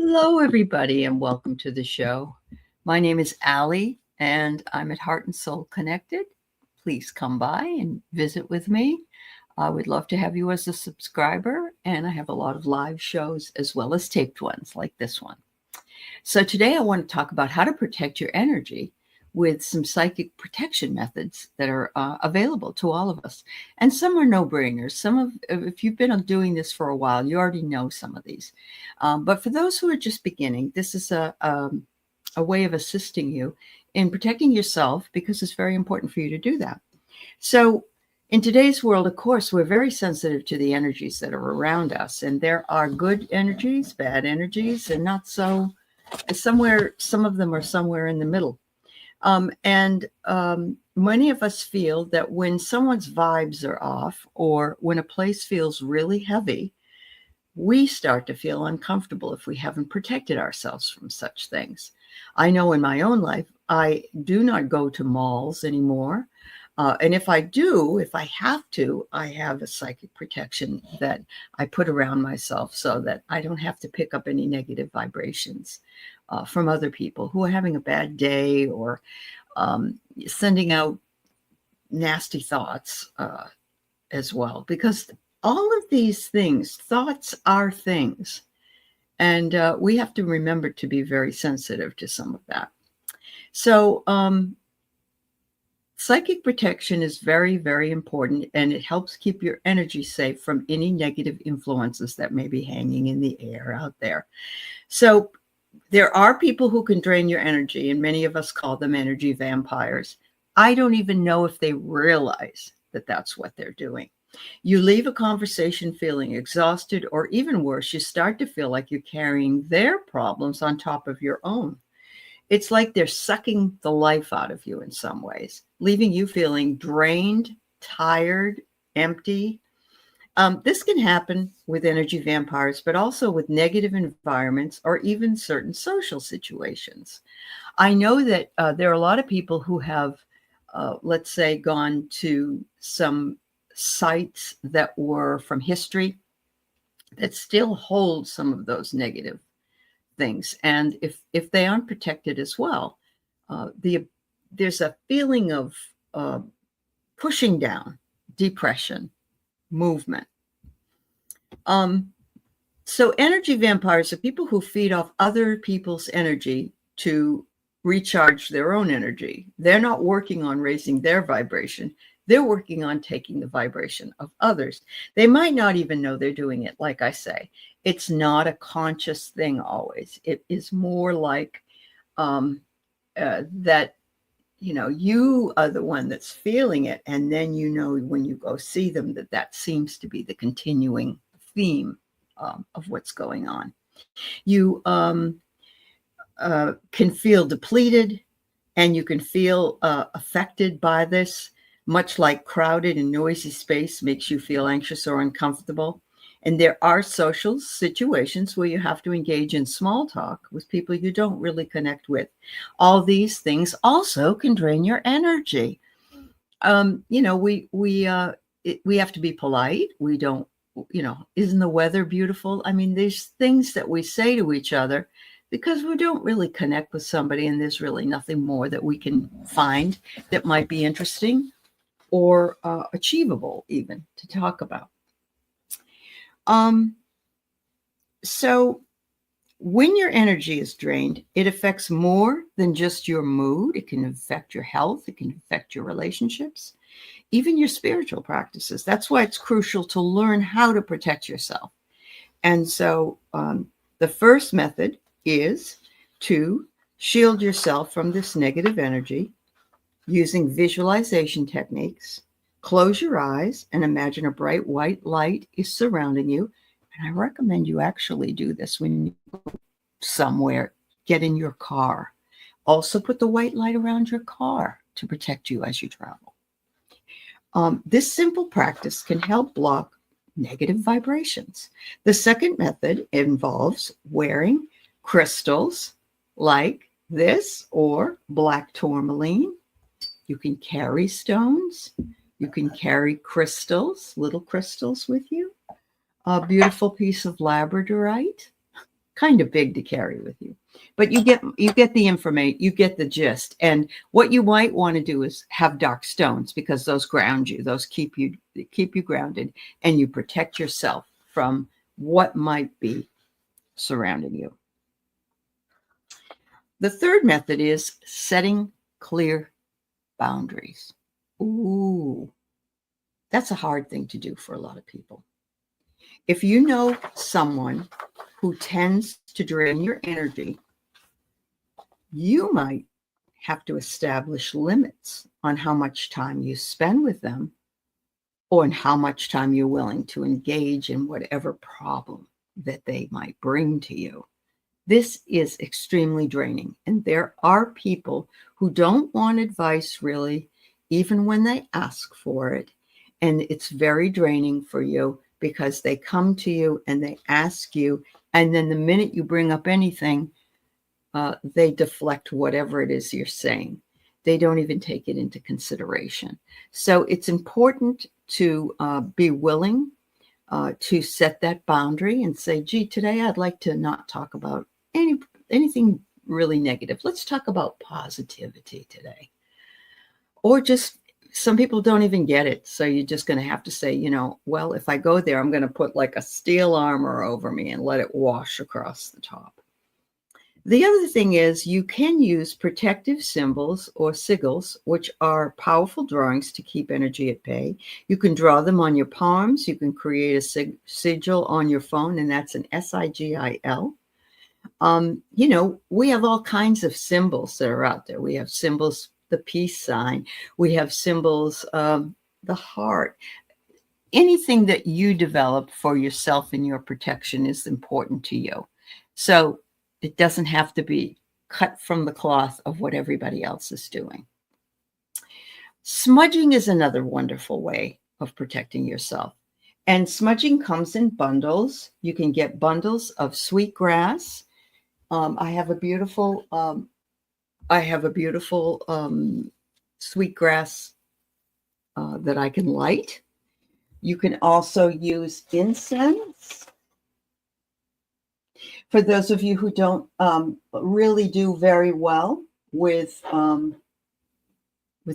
Hello, everybody, and welcome to the show. My name is Allie, and I'm at Heart and Soul Connected. Please come by and visit with me. I would love to have you as a subscriber, and I have a lot of live shows as well as taped ones like this one. So, today I want to talk about how to protect your energy with some psychic protection methods that are available to all of us. And some are no-brainers. If you've been doing this for a while, you already know some of these. But for those who are just beginning, this is a way of assisting you in protecting yourself, because it's very important for you to do that. So in today's world, of course, we're very sensitive to the energies that are around us. And there are good energies, bad energies, and not so. Some of them are somewhere in the middle. Many of us feel that when someone's vibes are off, or when a place feels really heavy, we start to feel uncomfortable if we haven't protected ourselves from such things. I know in my own life, I do not go to malls anymore. And if I have to, I have a psychic protection that I put around myself so that I don't have to pick up any negative vibrations from other people who are having a bad day, or sending out nasty thoughts as well. Because all of these things, thoughts are things. And we have to remember to be very sensitive to some of that. So psychic protection is very, very important, and it helps keep your energy safe from any negative influences that may be hanging in the air out there. So there are people who can drain your energy, and many of us call them energy vampires. I don't even know if they realize that that's what they're doing. You leave a conversation feeling exhausted, or even worse, you start to feel like you're carrying their problems on top of your own. It's like they're sucking the life out of you in some ways, leaving you feeling drained, tired, empty. This can happen with energy vampires, but also with negative environments or even certain social situations. I know that there are a lot of people who have, let's say, gone to some sites that were from history that still hold some of those negative things. And if they aren't protected as well, there's a feeling of pushing down, depression, movement. So energy vampires are people who feed off other people's energy to recharge their own energy. They're not working on raising their vibration. They're working on taking the vibration of others. They might not even know they're doing it. Like I say, it's not a conscious thing always. It is more like that, you are the one that's feeling it. And then, when you go see them, that seems to be the continuing theme of what's going on. You can feel depleted, and you can feel affected by this, much like crowded and noisy space makes you feel anxious or uncomfortable. And there are social situations where you have to engage in small talk with people you don't really connect with. All these things also can drain your energy. We have to be polite. We don't, isn't the weather beautiful? I mean, there's things that we say to each other because we don't really connect with somebody, and there's really nothing more that we can find that might be interesting or achievable even to talk about. So when your energy is drained, it affects more than just your mood. It can affect your health. It can affect your relationships, even your spiritual practices. That's why it's crucial to learn how to protect yourself. And so the first method is to shield yourself from this negative energy using visualization techniques. Close your eyes and imagine a bright white light is surrounding you. And I recommend you actually do this when you go somewhere. Get in your car. Also put the white light around your car to protect you as you travel. This simple practice can help block negative vibrations. The second method involves wearing crystals like this or black tourmaline. You can carry stones. You can carry crystals, little crystals with you. A beautiful piece of labradorite. kind of big to carry with you. But you get the information, you get the gist. And what you might want to do is have dark stones, because those ground you, those keep you grounded, and you protect yourself from what might be surrounding you. The third method is setting clear boundaries. Ooh, that's a hard thing to do for a lot of people. If you know someone who tends to drain your energy, you might have to establish limits on how much time you spend with them, or in how much time you're willing to engage in whatever problem that they might bring to you. This is extremely draining. And there are people who don't want advice really, even when they ask for it. And it's very draining for you, because they come to you and they ask you, and then the minute you bring up anything, they deflect whatever it is you're saying. They don't even take it into consideration. So it's important to be willing to set that boundary and say, gee, today I'd like to not talk about anything really negative. Let's talk about positivity today. Or just, some people don't even get it. So you're just going to have to say, well, if I go there, I'm going to put like a steel armor over me and let it wash across the top. The other thing is, you can use protective symbols or sigils, which are powerful drawings to keep energy at bay. You can draw them on your palms. You can create a sigil on your phone, and that's an SIGIL. We have all kinds of symbols that are out there. We have symbols, the peace sign. We have symbols, the heart. Anything that you develop for yourself and your protection is important to you. So it doesn't have to be cut from the cloth of what everybody else is doing. Smudging is another wonderful way of protecting yourself. And smudging comes in bundles. You can get bundles of sweetgrass. I have a beautiful sweetgrass that I can light. You can also use incense. For those of you who don't really do very well with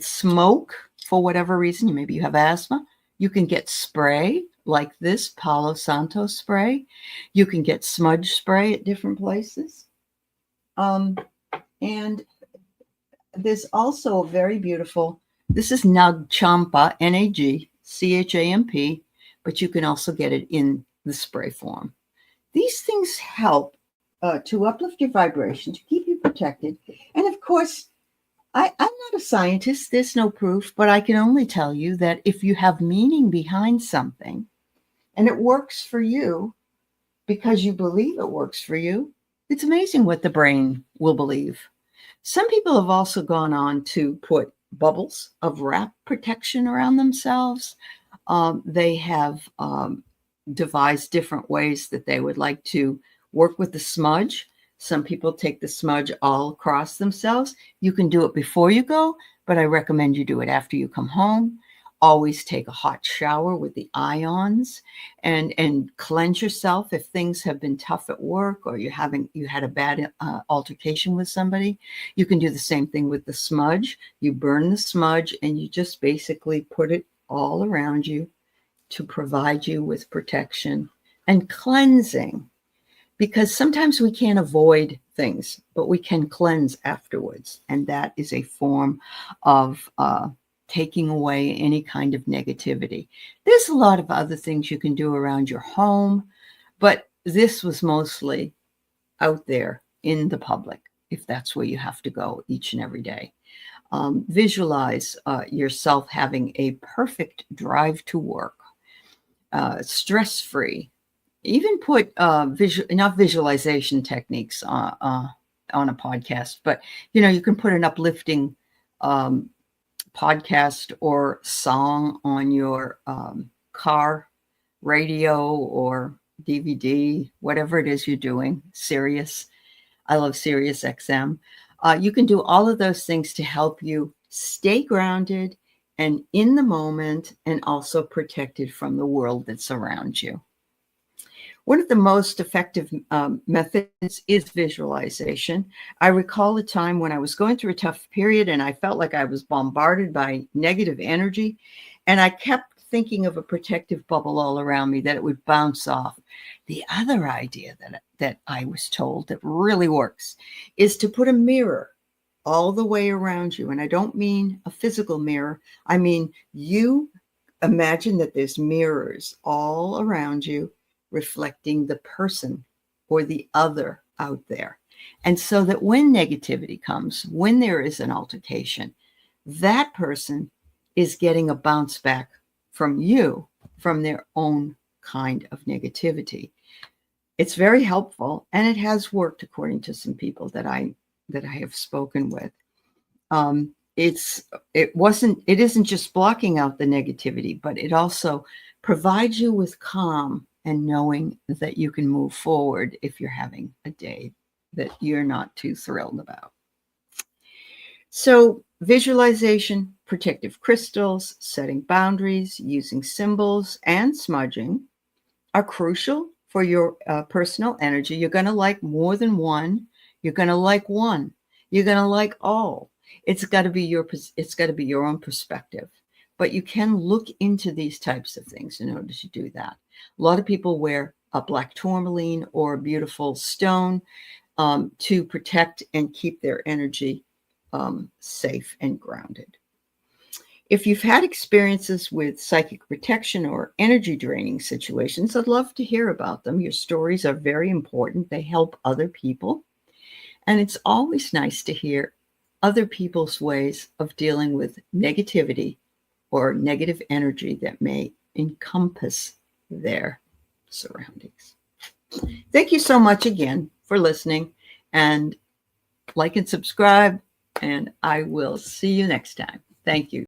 smoke for whatever reason, maybe you have asthma, you can get spray like this Palo Santo spray. You can get smudge spray at different places. And there's also a very beautiful, this is Nag Champa, NAGCHAMP, but you can also get it in the spray form. These things help to uplift your vibration, to keep you protected. And of course, I'm not a scientist, there's no proof, but I can only tell you that if you have meaning behind something and it works for you because you believe it works for you, it's amazing what the brain will believe. Some people have also gone on to put bubbles of wrap protection around themselves. They have devised different ways that they would like to work with the smudge. Some people take the smudge all across themselves. You can do it before you go, but I recommend you do it after you come home. Always take a hot shower with the ions and cleanse yourself if things have been tough at work, or you had a bad altercation with somebody. You can do the same thing with the smudge. You burn the smudge and you just basically put it all around you to provide you with protection and cleansing. Because sometimes we can't avoid things, but we can cleanse afterwards. And that is a form of taking away any kind of negativity. There's a lot of other things you can do around your home, but this was mostly out there in the public, if that's where you have to go each and every day. Visualize yourself having a perfect drive to work, stress-free. Even put not visualization techniques on a podcast, but you can put an uplifting podcast or song on your car radio or DVD, whatever it is you're doing. Sirius, I love Sirius XM. You can do all of those things to help you stay grounded and in the moment, and also protected from the world that's around you. One of the most effective methods is visualization. I recall a time when I was going through a tough period and I felt like I was bombarded by negative energy, and I kept thinking of a protective bubble all around me that it would bounce off. The other idea that I was told that really works is to put a mirror all the way around you. And I don't mean a physical mirror. I mean, you imagine that there's mirrors all around you reflecting the person or the other out there. And so that when negativity comes, when there is an altercation, that person is getting a bounce back from you, from their own kind of negativity. It's very helpful, and it has worked according to some people that I have spoken with. It isn't just blocking out the negativity, but it also provides you with calm and knowing that you can move forward if you're having a day that you're not too thrilled about. So visualization, protective crystals, setting boundaries, using symbols, and smudging are crucial for your personal energy. You're going to like more than one. You're going to like one. You're going to like all. It's got to be your own perspective. But you can look into these types of things in order to do that. A lot of people wear a black tourmaline or a beautiful stone to protect and keep their energy safe and grounded. If you've had experiences with psychic protection or energy draining situations, I'd love to hear about them. Your stories are very important. They help other people. And it's always nice to hear other people's ways of dealing with negativity or negative energy that may encompass their surroundings. Thank you so much again for listening, and like and subscribe, and I will see you next time. Thank you.